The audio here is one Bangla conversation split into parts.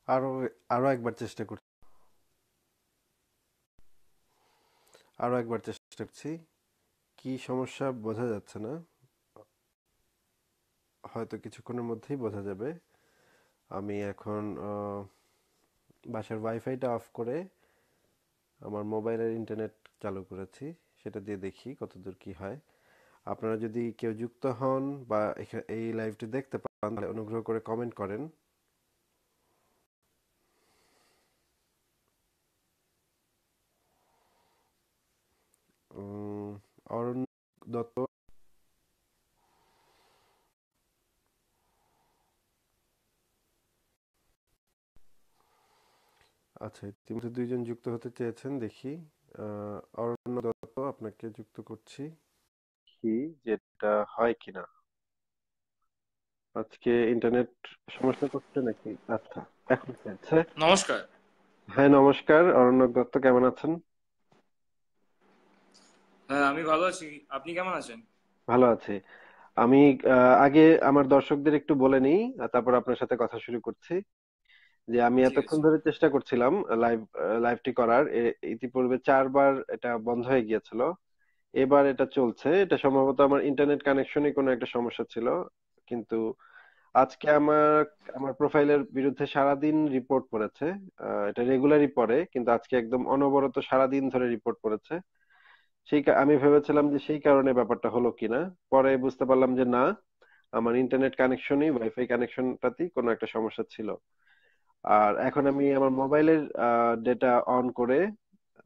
আরো আরো একবার চেষ্টা করছি। আরো একবার চেষ্টা করছি। কি সমস্যা বোঝা যাচ্ছে না। হয়তো কিছুক্ষণের মধ্যেই বোঝা যাবে। আমি এখন বাসার ওয়াইফাইটা অফ করে আমার মোবাইলের ইন্টারনেট চালু করেছি। সেটা দিয়ে দেখি কতদূর কি হয়। আপনারা যদি কেউ যুক্ত হন বা এই লাইভটি দেখতে পান তাহলে অনুগ্রহ করে কমেন্ট করেন। উম, অরণ্য দত্ত। আচ্ছা, ইতিমধ্যে দুইজন যুক্ত হতে চেয়েছেন, দেখি। অরণ্য দত্ত, আপনাকে যুক্ত করছি, কি যেটা হয় কিনা। আজকে ইন্টারনেট সমস্যা করছে নাকি? আচ্ছা, এখন হয়েছে। নমস্কার। হ্যাঁ, নমস্কার অরণ্য দত্ত, কেমন আছেন? হ্যাঁ, আমি ভালো আছি। আপনি কেমন আছেন? ভালো আছি। আমি আগে আমার দর্শকদের একটু বলে নিই, তারপর আপনার সাথে কথা শুরু করছি। যে আমি ঠিক এতক্ষণ আছে। ধরে চেষ্টা করছিলাম লাইভটি করার, ইতিপূর্বে 4 বার এটা বন্ধ হয়ে গিয়েছিল। এবার এটা চলছে। এটা সম্ভবত আমার ইন্টারনেট কানেকশনে কোনো একটা সমস্যা ছিল। কিন্তু আজকে আমার আমার প্রোফাইলের বিরুদ্ধে সারাদিন রিপোর্ট পড়েছে। এটা রেগুলারই পড়ে, কিন্তু আজকে একদম অনবরত সারাদিন ধরে রিপোর্ট পড়েছে। আমি ভেবেছিলাম যে সেই কারণে ব্যাপারটা হলো কিনা। পরে বুঝতে পারলাম যে না, আমার ইন্টারনেট কানেকশনই, ওয়াইফাই কানেকশনটাতেই কোনো একটা সমস্যা ছিল। আর এখন আমি আমার মোবাইলের ডেটা অন করে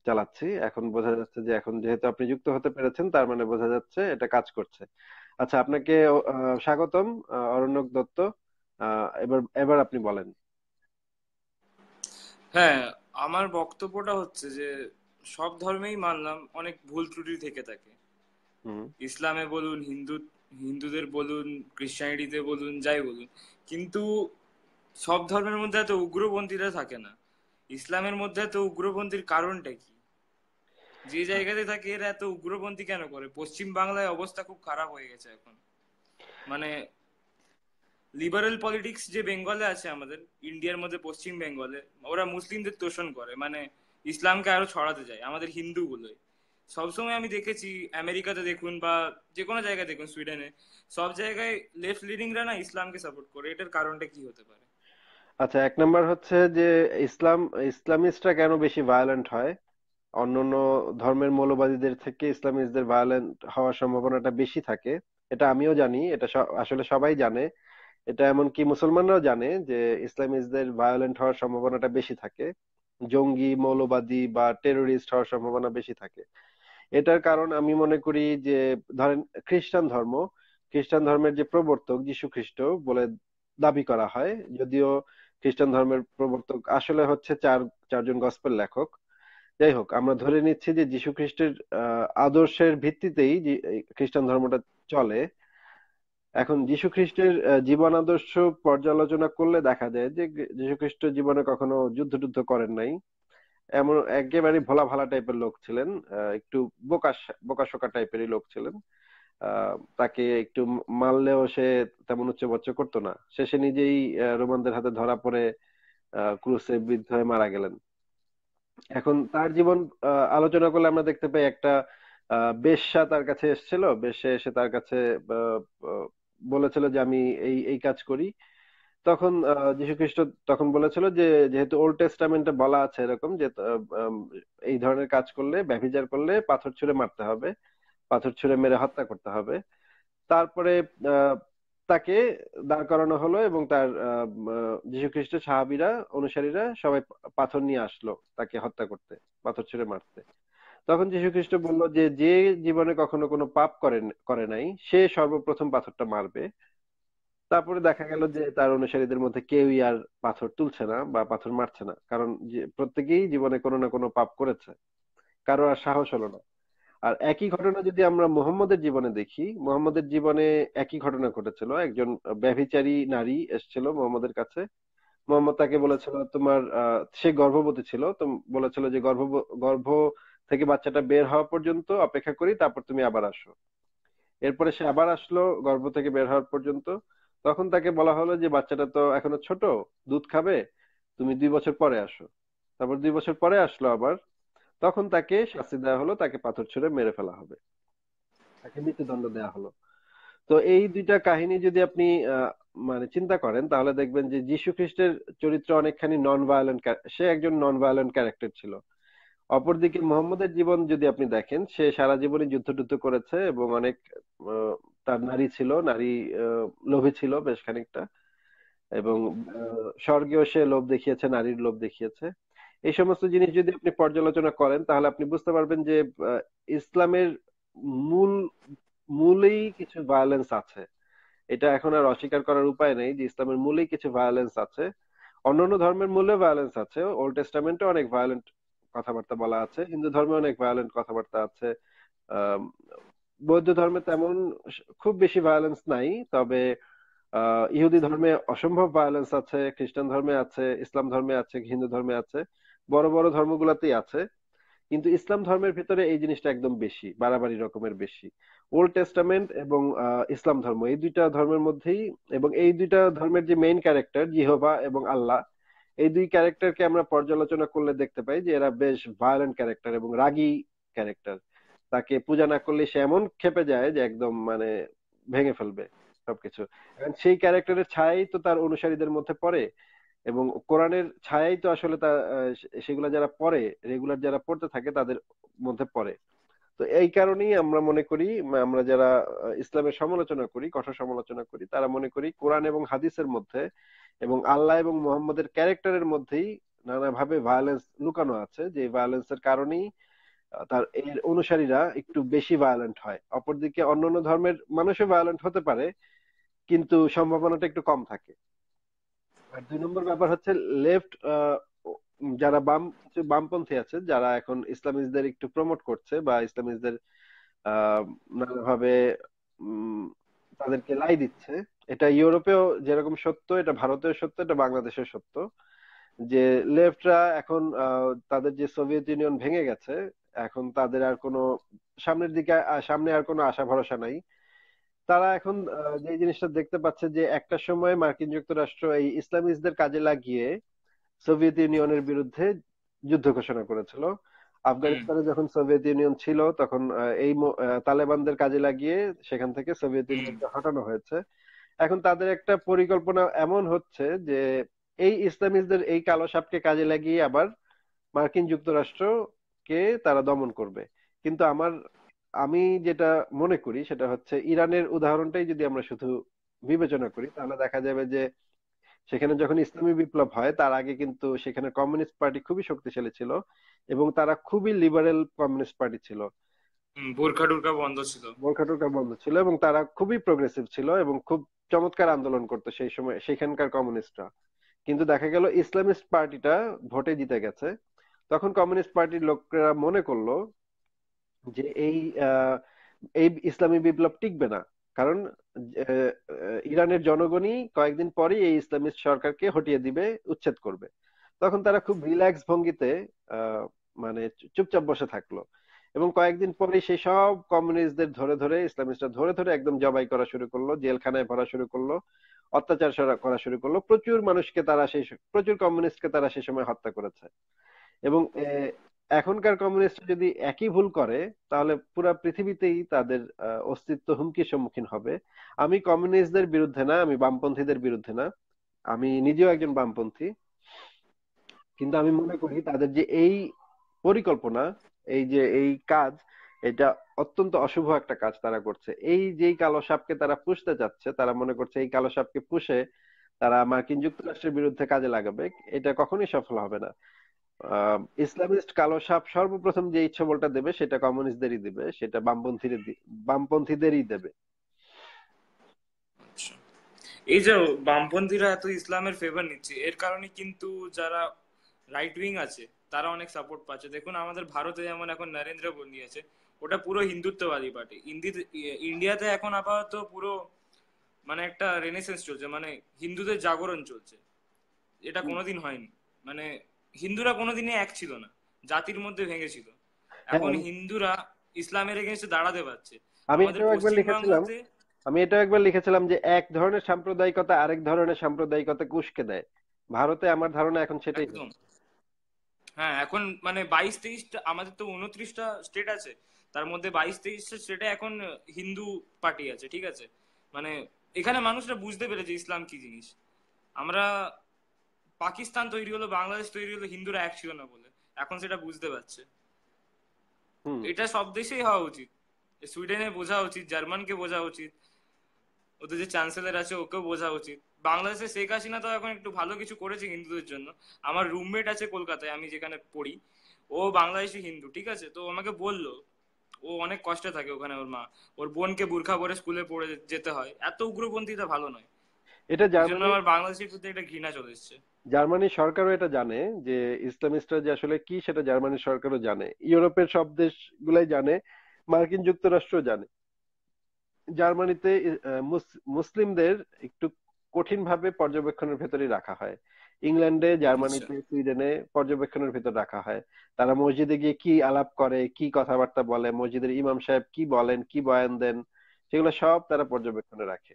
চালাচ্ছি। এখন বোঝা যাচ্ছে যে এখন যেহেতু আপনি যুক্ত হতে পেরেছেন, তার মানে বোঝা যাচ্ছে এটা কাজ করছে। আচ্ছা, আপনাকে স্বাগতম, অরণ্যক দত্ত। এবার এবার আপনি বলেন। হ্যাঁ, আমার বক্তব্যটা হচ্ছে যে সব ধর্মেই মানলাম অনেক ভুল ত্রুটি থেকে থাকে। হুম। ইসলামে বলুন, হিন্দুদের বলুন, ক্রিশ্চিয়ানিটিতে বলুন, যাই বলুন, কিন্তু সব ধর্মের মধ্যে এত উগ্রপন্থীরা থাকে না। ইসলামের মধ্যে এত উগ্রপন্থীর কারণটা কি? যে জায়গাতে থাকে এরা এত উগ্রপন্থী কেন করে? পশ্চিম বাংলায় অবস্থা খুব খারাপ হয়ে গেছে এখন। মানে লিবারেল পলিটিক্স যে বেঙ্গলে আছে আমাদের, ইন্ডিয়ার মধ্যে পশ্চিম বেঙ্গলে, ওরা মুসলিমদের তোষণ করে, মানে ইসলামকে আরো ছড়াতে যায় আমাদের হিন্দুগুলোই। সবসময় আমি দেখেছি, আমেরিকাতে দেখুন বা যে কোনো জায়গায় দেখুন, সুইডেনে, সব জায়গায় লেফট লিডিংরা না ইসলামকে সাপোর্ট করে। এটার কারণটা কি হতে পারে? আচ্ছা, এক নাম্বার হচ্ছে যে ইসলাম ইসলামিস্টরা কেন বেশি ভায়োলেন্ট হয়? অন্যান্য ধর্মের মৌলবাদীদের থেকে ইসলামিস্টদের ভায়োলেন্ট হওয়ার সম্ভাবনাটা বেশি থাকে। এটা আমিও জানি, এটা আসলে সবাই জানে। এটা এমনকি মুসলমানরাও জানে যে ইসলামিস্টদের ভায়োলেন্ট হওয়ার সম্ভাবনাটা বেশি থাকে। জঙ্গি, মৌলবাদী বা টেরোরিস্ট হওয়ার সম্ভাবনা বেশি থাকে। এটার কারণ আমি মনে করি যে, ধরেন, খ্রিস্টান ধর্ম, খ্রিস্টান ধর্মের যে প্রবর্তক যীশু খ্রিস্ট বলে দাবি করা হয়, যদিও খ্রিস্টান ধর্মের প্রবর্তক আসলে হচ্ছে চারজন গসপেল লেখক। যাই হোক, আমরা ধরে নিচ্ছি যে যীশু খ্রিস্টের আদর্শের ভিত্তিতেই এই খ্রিস্টান ধর্মটা চলে। এখন যীশু খ্রিস্টের জীবন আদর্শ পর্যালোচনা করলে দেখা যায় যে যীশু খ্রিস্ট জীবনে কখনো যুদ্ধ টুদ্ধ করেন নাই। এমন একেবারে ভোলা ভালা টাইপের লোক ছিলেন। একটু বোকাশোকা টাইপেরই লোক ছিলেন। তাকে একটু মারলেও সে তেমন উচ্চবাচ্য করতো না। শেষে নিজেই রোমানদের হাতে ধরা পড়ে ক্রুশে বিদ্ধ হয়ে মারা গেলেন। এখন তার জীবন আলোচনা করলে আমরা দেখতে পাই একটা বেশ্যা তার কাছে এসেছিল। বেশ্যা এসে তার কাছে আহ, আহ, বলেছিল যে আমি এই এই কাজ করি। তখন যীশু খ্রিস্ট তখন বলেছিল যে, যেহেতু ওল্ড টেস্টামেন্টে বলা আছে এরকম যে এই ধরনের কাজ করলে, ব্যভিচার করলে পাথর ছুঁড়ে মারতে হবে, পাথর ছুঁড়ে মেরে হত্যা করতে হবে। তারপরে আহ, তাকে দাঁড় করানো হলো এবং তার যীশু খ্রিস্টের সাহাবীরা, অনুসারীরা সবাই পাথর নিয়ে আসলো তাকে হত্যা করতে, পাথর ছুঁড়ে মারতে। তখন যীশু খ্রিস্ট বলল যে, যে জীবনে কখনো কোনো পাপ করে নাই সে সর্বপ্রথম পাথরটা মারবে। তারপরে দেখা গেল যে তার অনুসারীদের মধ্যে কেউই আর পাথর তুলছে না বা পাথর মারছে না, কারণ যে প্রত্যেকেই জীবনে কোনো না কোনো পাপ করেছে। কারো আর সাহস হলো না। আর একই ঘটনা যদি আমরা মোহাম্মদের জীবনে দেখি, মোহাম্মদের জীবনে একই ঘটনা ঘটেছিল। একজন ব্যভিচারী নারী এসেছিল মোহাম্মদের কাছে। মোহাম্মদ তাকে বলেছিল, তোমার সে গর্ভবতী ছিল, তো বলেছিল যে গর্ভ থেকে বাচ্চাটা বের হওয়া পর্যন্ত অপেক্ষা করি, তারপর তুমি আবার আসো। এরপরে সে আবার আসলো গর্ভ থেকে বের হওয়ার পর্যন্ত। তখন তাকে বলা হলো যে বাচ্চাটা তো এখনো ছোট, দুধ খাবে, তুমি 2 বছর পরে আসো। তারপর 2 বছর পরে আসলো আবার, তখন তাকে শাস্তি দেওয়া হলো, তাকে পাথর ছুঁড়ে মেরে ফেলা হবে, তাকে মৃত্যুদণ্ড দেওয়া হলো। তো এই দুইটা কাহিনী যদি আপনি মানে চিন্তা করেন, তাহলে দেখবেন যে যীশু খ্রিস্টের চরিত্র অনেকখানি নন ভায়োলেন্ট, সে একজন নন ভায়োলেন্ট ক্যারেক্টার ছিল। অপরদিকে মোহাম্মদের জীবন যদি আপনি দেখেন, সে সারা জীবনই যুদ্ধ টুদ্ধ করেছে এবং অনেক আহ, তার নারী ছিল, নারী লোভী ছিল বেশ খানিকটা, এবং স্বর্গেও সে লোভ দেখিয়েছে, নারীর লোভ দেখিয়েছে। এই সমস্ত জিনিস যদি আপনি পর্যালোচনা করেন, তাহলে আপনি বুঝতে পারবেন যে আহ, ইসলামের মূল মূলেই কিছু ভায়োলেন্স আছে। এটা এখন আর অস্বীকার করার উপায় নেই যে ইসলামের মূলেই কিছু ভায়োলেন্স আছে। অন্যান্য ধর্মের মূলে ভায়োলেন্স আছে, ওল্ড টেস্টামেন্টে অনেক ভায়োলেন্ট কথাবার্তা বলা আছে, হিন্দু ধর্মে অনেক ভায়োলেন্ট কথাবার্তা আছে। আহ বৌদ্ধ ধর্মে তেমন খুব বেশি ভায়োলেন্স নাই, তবে ইহুদি ধর্মে অসম্ভব ভায়োলেন্স আছে, খ্রিস্টান ধর্মে আছে, ইসলাম ধর্মে আছে, হিন্দু ধর্মে আছে, বড় বড় ধর্মগুলোতেই আছে। কিন্তু ইসলাম ধর্মের ভিতরে এই জিনিসটা একদম বেশি, বাড়াবাড়ি রকমের বেশি। ওল্ড টেস্টামেন্ট এবং ইসলাম ধর্ম, এই দুইটা ধর্মের মধ্যেই, এবং এই দুইটা ধর্মের যে মেইন ক্যারেক্টার জিহোবা এবং আল্লাহ, এই দুই ক্যারেক্টারকে আমরা পর্যালোচনা করলে দেখতে পাই যে এরা বেশ ভায়োলেন্ট ক্যারেক্টার এবং রাগী ক্যারেক্টার। তাকে পূজা না করলে সে এমন ক্ষেপে যায় যে একদম মানে ভেঙে ফেলবে সবকিছু। এখন সেই ক্যারেক্টারের ছায়াই তো তার অনুসারীদের মধ্যে পড়ে, এবং কোরআনের ছায়াই তো আসলে তা সেগুলা যারা পড়ে, রেগুলার যারা পড়তে থাকে তাদের মধ্যে পড়ে। তো এই কারণেই আমরা মনে করি, আমরা যারা ইসলামের সমালোচনা করি, কঠোর সমালোচনা করি, তারা মনে করি কোরআন এবং হাদিসের মধ্যে এবং আল্লাহ এবং মোহাম্মদের ক্যারেক্টারের মধ্যেই নানাভাবে ভায়োলেন্স লুকানো আছে, যে ভায়োলেন্সের কারণেই তার এর অনুসারীরা একটু বেশি ভায়োলেন্ট হয়। অপরদিকে অন্যান্য ধর্মের মানুষও ভায়োলেন্ট হতে পারে, কিন্তু সম্ভাবনাটা একটু কম থাকে। আর 2 নম্বর ব্যাপার হচ্ছে লেফট, যারা কিছু বামপন্থী আছে যারা এখন ইসলামিস্টদের একটু প্রমোট করছে, বা ইসলামিস্টদের নানাভাবে উম, তাদেরকে লাই দিচ্ছে। এটা ইউরোপেও যেরকম সত্য, এটা ভারতেও সত্য, এটা বাংলাদেশেও সত্য, যে লেফটরা এখন তাদের যে সোভিয়েত ইউনিয়ন ভেঙে গেছে, এখন তাদের আর কোনো সামনের দিকে সামনে আর কোনো আশা ভরসা নাই। তারা এখন যে জিনিসটা দেখতে পাচ্ছে যে একটা সময় মার্কিন যুক্তরাষ্ট্র এই ইসলামিস্টদের কাজে লাগিয়ে সোভিয়েত ইউনিয়নের বিরুদ্ধে যুদ্ধ ঘোষণা করেছিল। হুম। আফগানিস্তানে যখন সোভিয়েত ইউনিয়ন ছিল, তখন তালেবানদের কাজে লাগিয়ে সেখান থেকে সোভিয়েত হুম। ইউনিয়নকে হটানো হয়েছে। এখন তাদের একটা পরিকল্পনা এমন হচ্ছে যে এই ইসলামিস্টদের এই কালো সাপকে কাজে লাগিয়ে আবার মার্কিন যুক্তরাষ্ট্রকে তারা দমন করবে। কিন্তু আমি যেটা মনে করি সেটা হচ্ছে, ইরানের উদাহরণটাই যদি আমরা শুধু বিবেচনা করি, তাহলে দেখা যাবে যে সেখানে যখন ইসলামী বিপ্লব হয় তার আগে কিন্তু সেখানে কমিউনিস্ট পার্টি খুবই শক্তিশালী ছিল, এবং তারা খুবই লিবারেল কমিউনিস্ট পার্টি ছিল। হুম, বোরখা টোরখা বন্ধ ছিল। বোরখা টোরখা বন্ধ ছিল, এবং তারা খুবই প্রোগ্রেসিভ ছিল এবং খুব চমৎকার আন্দোলন করতো সেই সময় সেখানকার কমিউনিস্টরা। কিন্তু দেখা গেল ইসলামিস্ট পার্টিটা ভোটে জিতে গেছে। তখন কমিউনিস্ট পার্টির লোকেরা মনে করলো যে এই ইসলামী বিপ্লব টিকবে না, কারণ ইরানের জনগণই কয়েকদিন পরেই এই ইসলামিস্ট সরকারকে হটিয়ে দিবে, উচ্ছেদ করবে। তখন তারা খুব রিল্যাক্স ভঙ্গিতে আহ, মানে চুপচাপ বসে থাকলো, এবং কয়েকদিন পরে সেই সব কমিউনিস্টদের ধরে ধরে, ইসলামিস্টরা ধরে ধরে একদম জবাই করা শুরু করলো, জেলখানায় ভরা শুরু করলো, অত্যাচার করা শুরু করলো। প্রচুর মানুষকে তারা প্রচুর কমিউনিস্টকে তারা সেই সময় হত্যা করেছে। এবং এখনকার কমিউনিস্ট যদি একই ভুল করে, তাহলে পুরা পৃথিবীতেই তাদের অস্তিত্ব হুমকির সম্মুখীন হবে। আমি কমিউনিস্টদের বিরুদ্ধে না, আমি বামপন্থীদের বিরুদ্ধে না, আমি নিজেও একজন বামপন্থী, কিন্তু আমি মনে করি তাদের যে এই পরিকল্পনা, এই যে এই কাজ, এটা অত্যন্ত অশুভ একটা কাজ তারা করছে। এই যেই কালো সাপকে তারা পুষতে চাচ্ছে, তারা মনে করছে এই কালো সাপকে পুষে তারা মার্কিন যুক্তরাষ্ট্রের বিরুদ্ধে কাজে লাগাবে, এটা কখনোই সফল হবে না। ইসলামিস্ট কালো সাপ সর্বপ্রথম যে ছবলটা দেবে সেটা কমিউনিস্টদেরই দেবে, সেটা বামপন্থীদেরই দেবে। আচ্ছা, এই যে বামপন্থীরা এত ইসলামের ফেভার নিচ্ছে, এর কারণে কিন্তু যারা রাইট উইং আছে তারা অনেক সাপোর্ট পাচ্ছে। দেখুন আমাদের ভারতে যেমন এখন নরেন্দ্র মোদী আছে, ওটা পুরো হিন্দুত্ববাদী পার্টি। ইন্ডিয়াতে এখন আপাতত পুরো মানে একটা রেনেসেন্স চলছে, মানে হিন্দুদের জাগরণ চলছে। এটা কোনোদিন হয়নি। মানে হিন্দুরা কোনোদিনই এক ছিল না, জাতির মধ্যে ভেঙেছিল। হ্যাঁ, এখন হিন্দুরা ইসলামের এগেনস্টে দাঁড়াতে পারছে। আমি আমাদের এটাও একবার পশ্চিম লিখেছিলাম বাংলাতে আমি এটাও একবার লিখেছিলাম যে এক ধরনের সাম্প্রদায়িকতা আরেক ধরনের সাম্প্রদায়িকতাকে উস্কে দেয়। ভারতে আমার ধারণা এখন সেটাই একদম। হচ্ছে। হ্যাঁ, এখন মানে 22-23টা, আমাদের তো 29টা স্টেট আছে, তার মধ্যে 22-23টা স্টেটে এখন হিন্দু পার্টি আছে, ঠিক আছে? মানে এখানে মানুষরা বুঝতে পেরেছে ইসলাম কি জিনিস। আমরা, পাকিস্তান তৈরি হলো, বাংলাদেশ তৈরি হলো হিন্দুরা এক ছিল না বলে, এখন সেটা বুঝতে পারছে। হুম। এটা সব দেশেই হওয়া উচিত। সুইডেনে বোঝা উচিত, জার্মানকে বোঝা উচিত, ওদের যে চ্যান্সেলর আছে ওকেও বোঝা উচিত। বাংলাদেশে শেখ হাসিনা তো এখন একটু ভালো কিছু করেছে হিন্দুদের জন্য। আমার রুমমেট আছে কলকাতায়, আমি যেখানে পড়ি, ও বাংলাদেশি হিন্দু, ঠিক আছে? তো আমাকে বললো ও অনেক কষ্টে থাকে ওখানে, ওর মা, ওর বোনকে বুরখা পরে স্কুলে পড়ে যেতে হয়, এত উগ্রপন্থীটা ভালো নয়। এটা এই জন্য জার্মানির আমার বাংলাদেশের প্রতি একটা ঘৃণা চলে এসছে। জার্মানির সরকারও এটা জানে যে ইসলামিস্টরা যে আসলে কি, সেটা জার্মানির সরকারও জানে, ইউরোপের সব দেশগুলাই জানে, মার্কিন যুক্তরাষ্ট্র জানে। জার্মানিতে মুসলিমদের একটু কঠিন ভাবে পর্যবেক্ষণের ভেতরে রাখা হয়। ইংল্যান্ডে, আচ্ছা। জার্মানিতে, সুইডেনে পর্যবেক্ষণের ভেতর রাখা হয়। তারা মসজিদে গিয়ে কি আলাপ করে, কি কথাবার্তা বলে, মসজিদের ইমাম সাহেব কি বলেন, কি বয়ান দেন, সেগুলো সব তারা পর্যবেক্ষণে রাখে।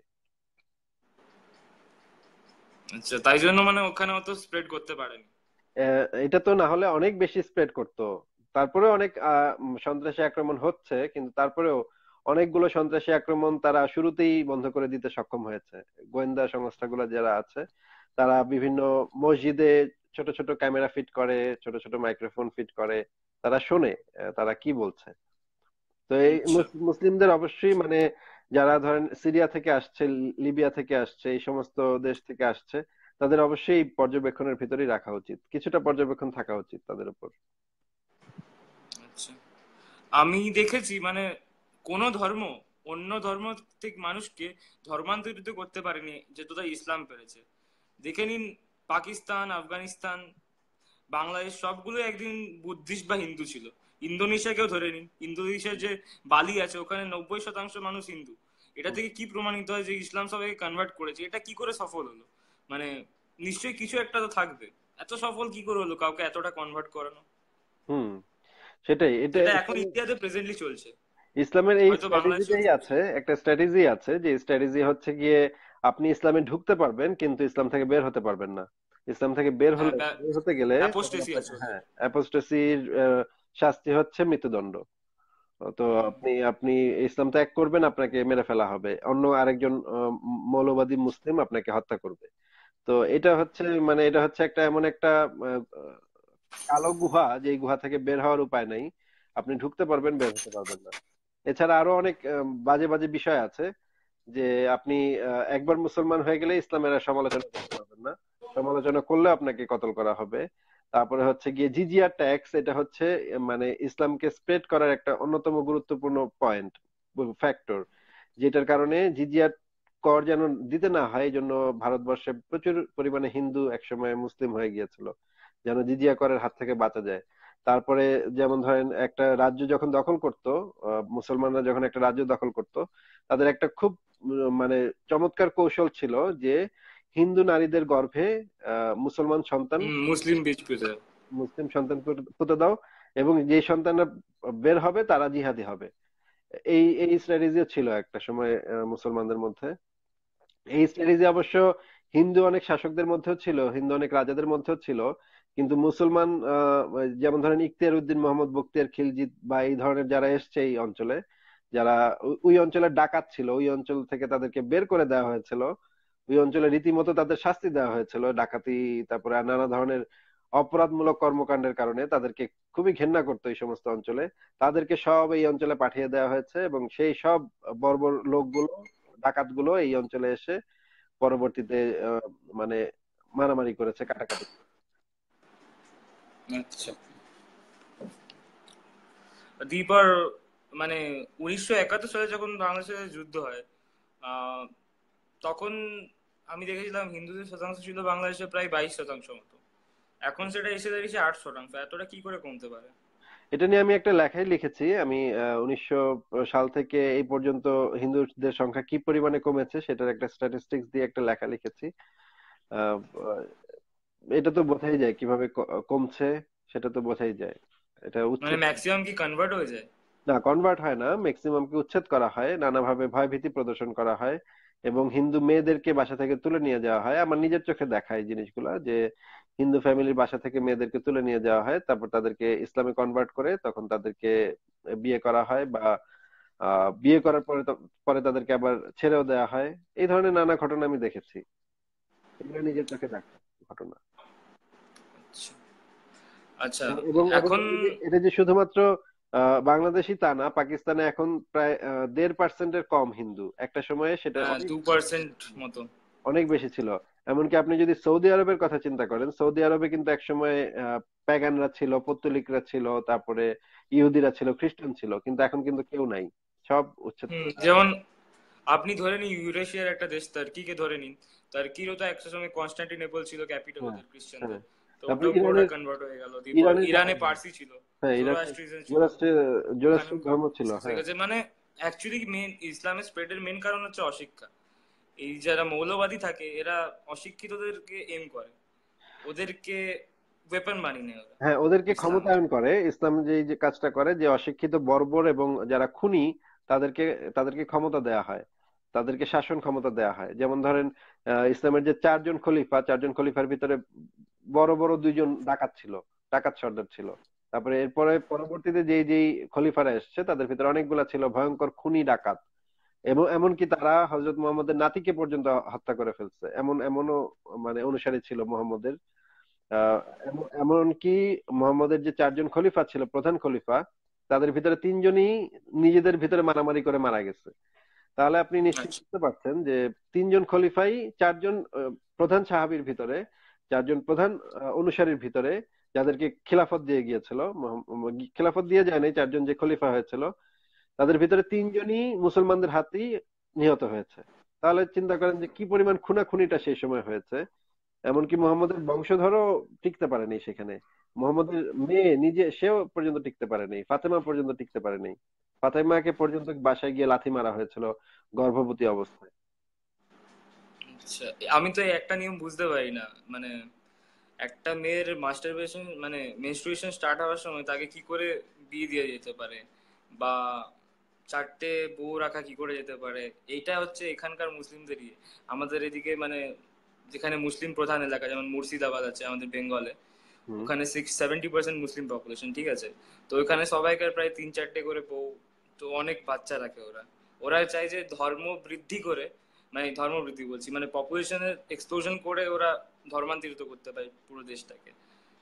আচ্ছা, তাই জন্য মানে ওখানে অত স্প্রেড করতে পারেনি। এটা তো না হলে অনেক বেশি স্প্রেড করতো। তারপরে অনেক সন্ত্রাসী আক্রমণ হচ্ছে, কিন্তু তারপরেও অনেকগুলো সন্ত্রাসী আক্রমণ তারা শুরুতেই বন্ধ করে দিতে সক্ষম হয়েছে। গোয়েন্দা সংস্থাগুলো যারা আছে, তারা বিভিন্ন মসজিদে ছোট ছোট ক্যামেরা ফিট করে, ছোট ছোট মাইক্রোফোন ফিট করে, তারা শোনে তারা কি বলছে। তো এই আচ্ছা। মুসলিমদের অবশ্যই মানে যারা ধরেন সিরিয়া থেকে আসছে, লিবিয়া থেকে আসছে, এই সমস্ত দেশ থেকে আসছে, তাদের অবশ্যই এই পর্যবেক্ষণের ভিতরেই রাখা উচিত, কিছুটা পর্যবেক্ষণ থাকা উচিত তাদের উপর। আচ্ছা, আমি দেখেছি মানে কোন ধর্ম অন্য ধর্ম থেকে মানুষকে ধর্মান্তরিত করতে পারেনি যতটা ইসলাম পেরেছে। দেখে নিন, পাকিস্তান, আফগানিস্তান, বাংলাদেশ সবগুলো একদিন বুদ্ধিস্ট বা হিন্দু ছিল। ইন্দোনেশিয়াকেও ধরে নিন, ইন্দোনেশিয়ার যে বালি আছে ওখানে 90% মানুষ হিন্দু। এটা থেকে কি প্রমাণিত হয় যে ইসলাম সবাইকে কনভার্ট করেছে? এটা কি করে সফল হলো? মানে নিশ্চয়ই কিছু একটা তো থাকবে। এত সফল কি করে হলো কাউকে এতটা কনভার্ট করানো? হুম। সেটাই, এটা যেটা এখন ইসলাম, ইন্ডিয়াতে প্রেজেন্টলি চলছে, ইসলামের এই হয়তো বাংলাদেশেও স্ট্র্যাটেজিটাই চলছে। আছে, একটা স্ট্র্যাটেজি আছে, যে স্ট্র্যাটেজি হচ্ছে গিয়ে আপনি ইসলামে ঢুকতে পারবেন কিন্তু ইসলাম থেকে বের হতে পারবেন না। ইসলাম থেকে হ্যাঁ, বের হতে গেলে তখন অ্যাপোস্টেসি আপনাকে, আছে ওদের। হ্যাঁ, অ্যাপোস্টেসির শাস্তি হচ্ছে মৃত্যুদণ্ড। তো হুম। আপনি আপনি ইসলাম ত্যাগ করবেন, আপনাকে মেরে ফেলা হবে, অন্য আরেকজন মৌলবাদী মুসলিম আপনাকে হত্যা করবে। তো এটা হচ্ছে মানে এটা হচ্ছে একটা এমন একটা আহ, আহ, কালো গুহা, যে এই গুহা থেকে বের হওয়ার উপায় নাই। আপনি ঢুকতে পারবেন, বের হতে পারবেন না। এছাড়া আরো অনেক বাজে বাজে বিষয় আছে, যে আপনি একবার মুসলমান হয়ে গেলে ইসলামের আর সমালোচনা করতে পারবেন না, সমালোচনা করলে আপনাকে কতল করা হবে। তারপরে হচ্ছে গিয়ে জিজিয়া ট্যাক্স, এটা হচ্ছে মানে ইসলামকে স্প্রেড করার একটা অন্যতম গুরুত্বপূর্ণ পয়েন্ট, ফ্যাক্টর, যেটার কারণে জিজিয়া কর যেন দিতে না হয়, এই জন্য ভারতবর্ষে প্রচুর পরিমাণে হিন্দু একসময় মুসলিম হয়ে গিয়েছিল, যেন জিজিয়া করের হাত থেকে বাঁচা যায়। তারপরে যেমন ধরেন একটা রাজ্য যখন দখল করত, মুসলমানরা যখন একটা রাজ্য দখল করত, তাদের একটা খুব মানে চমৎকার কৌশল ছিল, যে হিন্দু নারীদের গর্ভে মুসলমান সন্তান, হুম, মুসলিম বীজ পুঁতে। মুসলিম সন্তান পুঁতে দাও, এবং যে সন্তানরা বের হবে তারা জিহাদি হবে। এই এই স্ট্র্যাটেজিও ছিল একটা সময় মুসলমানদের মধ্যে। এই স্ট্র্যাটেজি অবশ্য হিন্দু অনেক শাসকদের মধ্যেও ছিল, হিন্দু অনেক রাজাদের মধ্যেও ছিল, কিন্তু মুসলমান যেমন ধরেন ইখতিয়ার উদ্দিন মোহাম্মদ বখতিয়ার খিলজি বা এই ধরনের যারা এসছে এই অঞ্চলে, যারা ওই অঞ্চলের ডাকাত ছিল, ওই অঞ্চল থেকে তাদেরকে বের করে দেওয়া হয়েছিল, ওই অঞ্চলে রীতিমতো তাদের শাস্তি দেওয়া হয়েছিল, ডাকাতি, তারপরে আর নানা ধরনের অপরাধমূলক কর্মকাণ্ডের কারণে তাদেরকে খুবই ঘেন্না করতো এই সমস্ত অঞ্চলে। তাদেরকে সব এই অঞ্চলে পাঠিয়ে দেওয়া হয়েছে, এবং সেই সব বর্বর লোকগুলো, ডাকাতগুলো এই অঞ্চলে এসে পরবর্তীতে আহ, মানে মারামারি করেছে, কাটাকাটি করেছে। আচ্ছা। দ্বিপর মানে 1971 সালে যখন বাংলাদেশের যুদ্ধ হয়, আহ, তখন আমি দেখেছিলাম হিন্দুদের শতাংশ ছিল বাংলাদেশে প্রায় 22% মতো। এখন সেটা এসে দাঁড়িয়েছে 8%। এতটা কি করে কমতে পারে? এটা নিয়ে আমি একটা লেখাই লিখেছি। আমি 1900 সাল থেকে এই পর্যন্ত হিন্দুদের সংখ্যা কি পরিমাণে কমেছে সেটার একটা স্ট্যাটিস্টিক্স দিয়ে একটা লেখা লিখেছি। আহ, আহ, এটা তো বোঝাই যায় কিভাবে কমছে, সেটা তো বোঝাই যায়। এটা মানে উচ্ছেদ, ম্যাক্সিমাম কি কনভার্ট হয়ে যায়? না, কনভার্ট হয় না, ম্যাক্সিমামকে উচ্ছেদ করা হয়, নানাভাবে ভয়ভীতি প্রদর্শন করা হয়, এবং হিন্দু মেয়েদেরকে বাসা থেকে তুলে নিয়ে যাওয়া হয়। আমার নিজের চোখে দেখা এই জিনিসগুলা, যে হিন্দু ফ্যামিলির বাসা থেকে মেয়েদেরকে তুলে নিয়ে যাওয়া হয়, তারপর তাদেরকে ইসলামে কনভার্ট করে তখন তাদেরকে বিয়ে করা হয়, বা বিয়ে করার পরে পরে তাদেরকে আবার ছেড়েও দেওয়া হয়। এই ধরনের নানা ঘটনা আমি দেখেছি, এগুলো নিজের চোখে দেখা ঘটনা। আচ্ছা আচ্ছা। এবং এবং এখন এটা যে শুধুমাত্র বাংলাদেশি তা না, পাকিস্তানে এখন প্রায় 1.5%-এর কম হিন্দু, একটা সময়ে সেটা হ্যাঁ, অনেক 2% মতো। অনেক বেশি ছিল। এমনকি আপনি যদি সৌদি আরবের কথা চিন্তা করেন, সৌদি আরবে কিন্তু একসময় প্যাগানরা ছিল, পত্তলিকরা ছিল, তারপরে ইহুদিরা ছিল, খ্রিস্টান ছিল, কিন্তু এখন কিন্তু কেউ নাই, সব উচ্ছেদ হুম, করে দেওয়া যেমন হয়েছে। আপনি ধরে নিন ইউরেশিয়ার একটা দেশ টার্কিকে ধরে নিন। টার্কিরও তো একটা সময় কনস্টান্টিনেপল ছিল ক্যাপিটাল হ্যাঁ, ওদের হ্যাঁ। ক্রিশ্চিয়ানদের। তো তারপরে ওটাও পরে ওরা ইরানের কনভার্ট হয়ে গেল, দিয়ে ইরানের ইরানে পার্সি ছিল, হ্যাঁ, ইরাকে জোরোয়াস্ট্রিজম ছিল, ওখানেও জোরাস্ট্রিক ধর্ম ছিল, কনফিউশন হয়ে হ্যাঁ। গেছে। মানে অ্যাকচুয়ালি মেন ইসলামের স্প্রেডের মেন কারণ হচ্ছে অশিক্ষা। এই যারা মৌলবাদী থাকে এরা অশিক্ষিতদেরকে এম করে, ওদেরকে ওয়েপন বানিয়ে নেয় ওরা। হ্যাঁ, ওদেরকে ইসলামকে। ক্ষমতায়ন করে ইসলাম, যে এই যে কাজটা করে, যে অশিক্ষিত বর্বর এবং যারা খুনি, তাদেরকে তাদেরকে ক্ষমতা দেয়া হয়, তাদেরকে শাসন ক্ষমতা দেয়া হয়। যেমন ধরেন, ইসলামের যে 4 জন খলিফার ভিতরে বড় বড় 2 জন ডাকাত ছিল, ডাকাত সর্দার ছিল। তারপরে এরপরে পরবর্তীতে যেই যেই খলিফারা এসছে তাদের ভিতরে অনেকগুলা ছিল ভয়ঙ্কর খুনি ডাকাত, এবং এমনকি তারা হযরত মুহাম্মদের নাতিকে পর্যন্ত হত্যা করে ফেলছে, এমনও মানে অনুসারী ছিল মুহাম্মদের। আহ এমনকি মোহাম্মদের যে 4 জন খলিফা ছিল, প্রধান খলিফা, তাদের ভিতরে 3 জনই নিজেদের ভিতরে মারামারি করে মারা গেছে। তাহলে আপনি নিশ্চয়ই আচ্ছা। বুঝতে পারছেন যে 3 জন খলিফাই 4 জন প্রধান সাহাবীর ভিতরে, 4 জন প্রধান অনুসারীর ভিতরে, যাদেরকে খিলাফত দিয়ে গিয়েছিল, খিলাফত দিয়ে যায় নাই, 4 জন যে খলিফা হয়েছিল তাদের ভিতরে 3 জনই মুসলমানদের হাতেই নিহত হয়েছে। তাহলে চিন্তা করেন যে কি পরিমাণ খুনাখুনিটা সেই সময় হয়েছে। এমনকি মোহাম্মদের বংশধরও টিকতে পারেনি সেখানে। মোহাম্মদের মেয়ে নিজে, সেও পর্যন্ত টিকতে পারেনি, ফাতেমা পর্যন্ত টিকতে পারেনি। ফাতেমাকে পর্যন্ত বাসায় গিয়ে লাথি মারা হয়েছিল গর্ভবতী অবস্থায়। আচ্ছা, আমি তো এই একটা নিয়ম বুঝতে পারি না, মানে একটা মেয়ের মাস্টারবেশন মানে মেনস্ট্রুয়েশন স্টার্ট হওয়ার সময় তাকে কি করে বিয়ে দিয়ে যেতে পারে, বা 4টে বউ রাখা কি করে যেতে পারে? এইটা হচ্ছে এখানকার মুসলিমদেরই। আমাদের এদিকে মানে যেখানে মুসলিম প্রধান এলাকা, যেমন মুর্শিদাবাদ আছে আমাদের বেঙ্গলে, হুম। ওখানে 70% মুসলিম পপুলেশন, ঠিক আছে? তো ওখানে সবাইকার প্রায় 3-4টে করে বউ। তো অনেক বাচ্চা রাখে ওরা। ওরা চায় যে ধর্ম বৃদ্ধি করে, মানে ধর্ম বৃদ্ধি বলছি মানে পপুলেশনের এক্সপ্লোশন করে ওরা ধর্মান্তরিত করতে পারে পুরো দেশটাকে।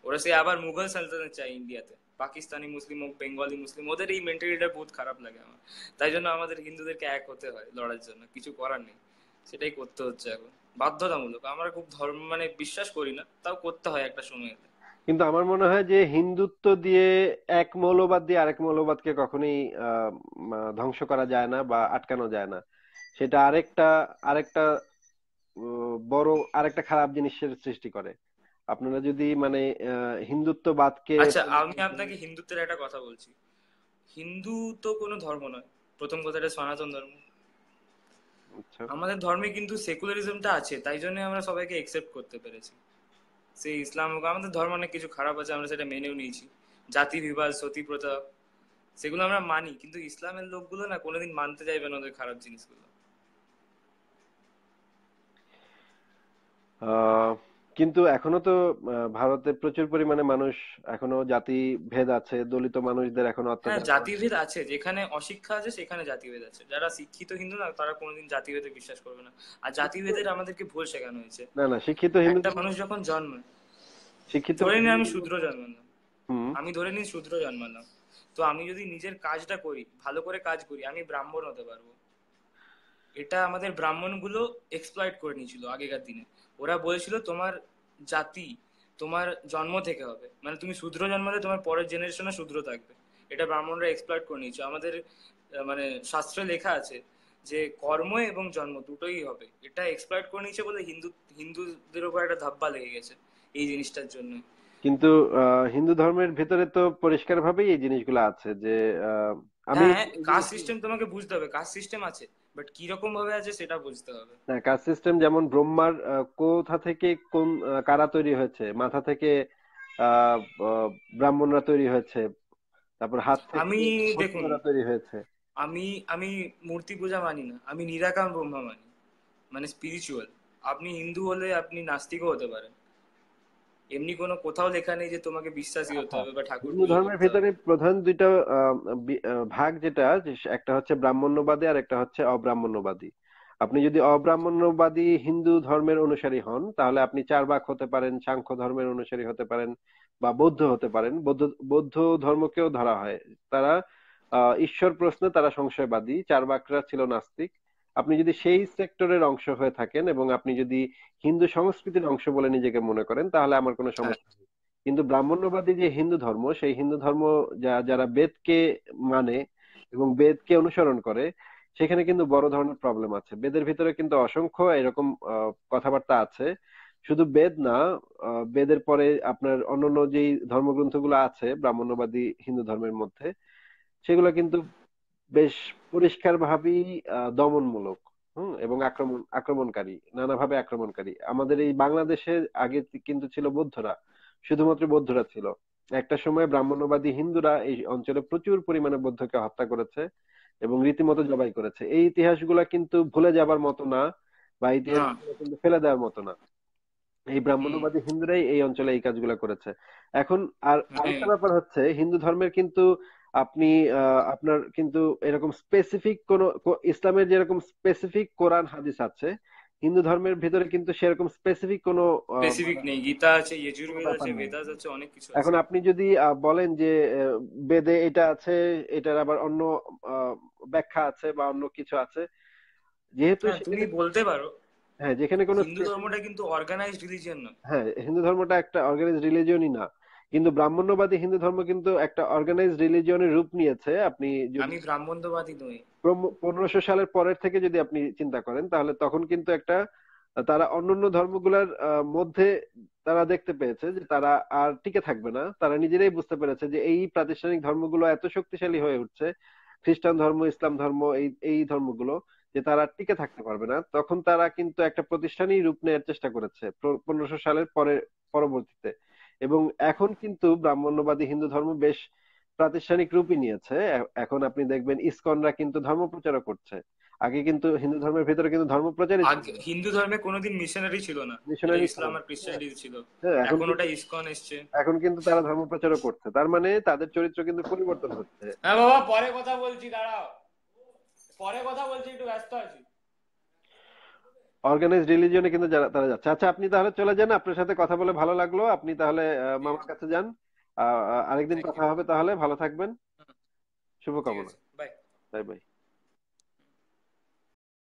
ওরা সে আবার মুঘল সালতানাত চায় ইন্ডিয়াতে। পাকিস্তানি মুসলিম হোক, বেঙ্গলি মুসলিম, ওদের এই মেন্টালিটিটা বহুত খারাপ লাগে আমার। তাই জন্য আমাদের হিন্দুদেরকে এক হতে হয় লড়ার জন্য, কিছু করার নেই। সেটাই করতে হচ্ছে এখন, বাধ্যতামূলক। আমরা খুব ধর্ম মানে বিশ্বাস করি না, তাও করতে হয় একটা সময়। কিন্তু আমার মনে হয় যে হিন্দুত্ব দিয়ে এক মৌলবাদ দিয়ে আরেক মৌলবাদকে কখনোই আহ ধ্বংস করা যায় না বা আটকানো যায় না। সেটা আরেকটা আরেকটা বড় আরেকটা খারাপ জিনিসের সৃষ্টি করে। আপনারা যদি মানে হিন্দুত্ববাদকে আচ্ছা, আমি আপনাকে হিন্দুত্বের একটা কথা বলছি। হিন্দু তো কোনো ধর্ম নয়। প্রথম কথাটা সনাতন ধর্ম। আচ্ছা। আমাদের ধর্মে কিন্তু সেকুলারিজমটা আছে, তাই জন্য আমরা সবাইকে একসেপ্ট করতে পেরেছি। সেই ইসলাম হোক, আমাদের ধর্ম অনেক কিছু খারাপ আছে, আমরা সেটা মেনেও নিয়েছি। জাতি বিভাজ, সতী প্রথা, সেগুলো আমরা মানি, কিন্তু ইসলামের লোকগুলো না কোনোদিন মানতে চাইবে না ওদের খারাপ জিনিসগুলো। আহ কিন্তু এখনো তো ভারতে প্রচুর পরিমাণে মানুষ, এখনো জাতি ভেদ আছে, দলিত মানুষদের এখনো হ্যাঁ, অত্যাচার করা হয়। জাতিভেদ আছে, যেখানে অশিক্ষা আছে সেখানে জাতিভেদ আছে। যারা শিক্ষিত হিন্দু না তারা কোনোদিন জাতিভেদে বিশ্বাস করবে না। আর শিক্ষিত, জাতিভেদের আমাদেরকে ভুল শেখানো হয়েছে। না না, শিক্ষিত একটা হিন্দুদের, মানুষ যখন জন্মায়, শিক্ষিত ধরে নিন আমি হিন্দুদের শূদ্র মধ্যে। জন্মালাম, হুম। আমি ধরে নিন শূদ্র জন্মালাম, তো আমি যদি নিজের কাজটা করি, ভালো করে কাজ করি, আমি ব্রাহ্মণ হতে পারবো। এটা আমাদের ব্রাহ্মণগুলো এক্সপ্লয়েট করে নিয়েছিল আগেকার দিনে। ওরা বলেছিল তোমার জাতি তোমার জন্ম থেকে হবে, মানে তুমি শূদ্র জন্মালে তোমার পরের জেনারেশনে শূদ্র থাকবে। এটা ব্রাহ্মণরা এক্সপ্লয়েট করে নিয়েছে আমাদের। মানে শাস্ত্রে লেখা আছে যে কর্ম এবং জন্ম দুটোই হবে। এটা এক্সপ্লয়েট করে নিয়েছে বলে হিন্দুদের উপর একটা ধাপ্পা লেগে গেছে এই জিনিসটার জন্য। কিন্তু হিন্দু ধর্মের ভিতরে তো পরিষ্কার ভাবেই এই জিনিসগুলো আছে যে আহ, আমি হ্যাঁ, এই কাস্ট জিনিসটা, সিস্টেম তোমাকে বুঝতে হবে, কাস্ট সিস্টেম আছে, বাট কিরকম ভাবে আছে সেটা বুঝতে হবে। হ্যাঁ, কাস্ট সিস্টেম যেমন ব্রহ্মার কোথা থেকে কোন কারা তৈরি হয়েছে, মাথা থেকে আহ আহ, ব্রাহ্মণরা তৈরি হয়েছে, তারপর হাত থেকে আমি দেখুন, ক্ষত্রিয়রা তৈরি হয়েছে। আমি আমি মূর্তি পূজা মানি না, আমি নিরাকার ব্রহ্মা মানি। মানে স্পিরিচুয়াল। আপনি হিন্দু হলে আপনি নাস্তিকও হতে পারেন। এমনি কোনো কোথাও লেখা নেই যে তোমাকে বিশ্বাসী হতে আচ্ছা, হবে বা ঠাকুর হিন্দু পুজো ধর্মের করতে ভিতরে হবে। প্রধান দুইটা ভাগ, যেটা যে একটা হচ্ছে ব্রাহ্মণ্যবাদী আর একটা হচ্ছে অব্রাহ্মণ্যবাদী। আপনি যদি অব্রাহ্মণ্যবাদী হিন্দু ধর্মের অনুসারী হন, তাহলে আপনি চার্বাক হতে পারেন, সাংখ্য ধর্মের অনুসারী হতে পারেন, বা বৌদ্ধ হতে পারেন। বৌদ্ধ বৌদ্ধ ধর্মকেও ধরা হয়। তারা ঈশ্বর প্রশ্নে তারা সংশয়বাদী। চার্বাকরা ছিল নাস্তিক। আপনি যদি সেই সেক্টরের অংশ হয়ে থাকেন এবং আপনি যদি হিন্দু সংস্কৃতির অংশ বলে নিজেকে মনে করেন, তাহলে আমার কোনো হ্যাঁ। সমস্যা নেই। কিন্তু ব্রাহ্মণ্যবাদী যে হিন্দু ধর্ম, সেই হিন্দু ধর্ম যারা বেদকে মানে এবং বেদকে অনুসরণ করে, সেখানে কিন্তু বড় ধরনের প্রবলেম আছে। বেদের ভিতরে কিন্তু অসংখ্য এরকম কথাবার্তা আছে। শুধু বেদ না, বেদের পরে আপনার অন্যান্য যেই ধর্মগ্রন্থগুলো আছে ব্রাহ্মণ্যবাদী হিন্দু ধর্মের মধ্যে, সেগুলো কিন্তু বেশ পরিষ্কার ভাবেই দমনমূলক। এবং আক্রমণকারী, নানাভাবে আক্রমণকারী। আমাদের এই বাংলাদেশে আগে কিন্তু ছিল বৌদ্ধরা, শুধুমাত্র বৌদ্ধরা ছিল। একটা সময় ব্রাহ্মণ্যবাদী হিন্দুরা এই অঞ্চলে প্রচুর পরিমাণে বৌদ্ধকে হত্যা করেছে এবং রীতিমতো জবাই করেছে। এই ইতিহাসগুলা কিন্তু ভুলে যাবার মতো না, বা না। ইতিহাসগুলো কিন্তু ফেলে দেওয়ার মতো না। এই হুম। ব্রাহ্মণ্যবাদী হিন্দুরাই এই অঞ্চলে এই কাজগুলো করেছে। এখন আর মানে আরেকটা ব্যাপার হচ্ছে, হিন্দু ধর্মের কিন্তু আপনি আপনার কিন্তু এরকম স্পেসিফিক কোন ইসলামের যেরকম স্পেসিফিক কোরআন হাদিস আছে, হিন্দু ধর্মের ভিতরে কিন্তু সেরকম স্পেসিফিক স্পেসিফিক মানে নেই। গীতা আছে, কোনো যজুর্বেদ ব্যাপার আছে, নেই। বেদাস আছে, অনেক কিছু এখন আছে। আপনি যদি বলেন যে বেদে এটা আছে, এটার আবার অন্য আহ, ব্যাখ্যা আছে বা অন্য কিছু আছে, যেহেতু হ্যাঁ, তুমি সেখানে, বলতে পারো। হ্যাঁ, যেখানে কোনো হিন্দু স্পেসিফিক, ধর্মটা কিন্তু অর্গানাইজড রিলিজিয়ন নয়। হ্যাঁ, হিন্দু ধর্মটা একটা অর্গানাইজড রিলিজিয়নই না। কিন্তু ব্রাহ্মণ্যবাদী হিন্দু ধর্ম কিন্তু একটা অর্গানাইজড রিলিজিয়নের রূপ নিয়েছে। আপনি যদি আমি ব্রাহ্মণ্যবাদী নই। 1500 সালের পরের থেকে যদি আপনি চিন্তা করেন, তাহলে তখন কিন্তু একটা তারা অন্যান্য ধর্মগুলোর মধ্যে তারা দেখতে পেয়েছে যে তারা আর টিকে থাকবে না। তারা নিজেরাই বুঝতে পেরেছে যে এই প্রাতিষ্ঠানিক ধর্মগুলো এত শক্তিশালী হয়ে উঠছে, খ্রিস্টান ধর্ম, ইসলাম ধর্ম, এই এই ধর্মগুলো, যে তারা টিকে থাকতে পারবে না। তখন তারা কিন্তু একটা প্রতিষ্ঠানই রূপ নেওয়ার চেষ্টা করেছে 1500 সালের পরে, পরবর্তীতে। এবং এখন কিন্তু ব্রাহ্মণ্যবাদী হিন্দু ধর্ম বেশ প্রাতিষ্ঠানিক রূপই নিয়েছে। এখন আপনি দেখবেন ইসকনরা কিন্তু ধর্ম প্রচারও করছে। আগে কিন্তু হিন্দু ধর্মের ভেতরে কিন্তু ধর্ম প্রচারই ছিল আগে না, হিন্দু ধর্মে কোনোদিন মিশনারি ছিল না, যেটা মিশনারি ছিল ইসলাম না। আর হ্যাঁ, ক্রিশ্চিয়ানিটি ছিল। হ্যাঁ, এখন এখন ওটা কিন্তু, ইসকন এসছে। এখন কিন্তু তারা ধর্ম প্রচারও করছে। তার মানে তাদের চরিত্র কিন্তু পরিবর্তন হচ্ছে। হ্যাঁ বাবা, পরে কথা বলছি, দাঁড়াও। পরে কথা বলছি, একটু ব্যস্ত আছি। অর্গানাইজড রিলিজিয়নে কিন্তু তারা যাচ্ছে। আচ্ছা, আপনি তাহলে চলে যান। আপনার সাথে কথা বলে ভালো লাগলো। আপনি তাহলে ঠিক মামার আছে। কাছে যান। আরেকদিন থ্যাংক কথা ইউ। হবে। তাহলে ভালো থাকবেন। ঠিক শুভকামনা। আছে, বাই। Bye bye.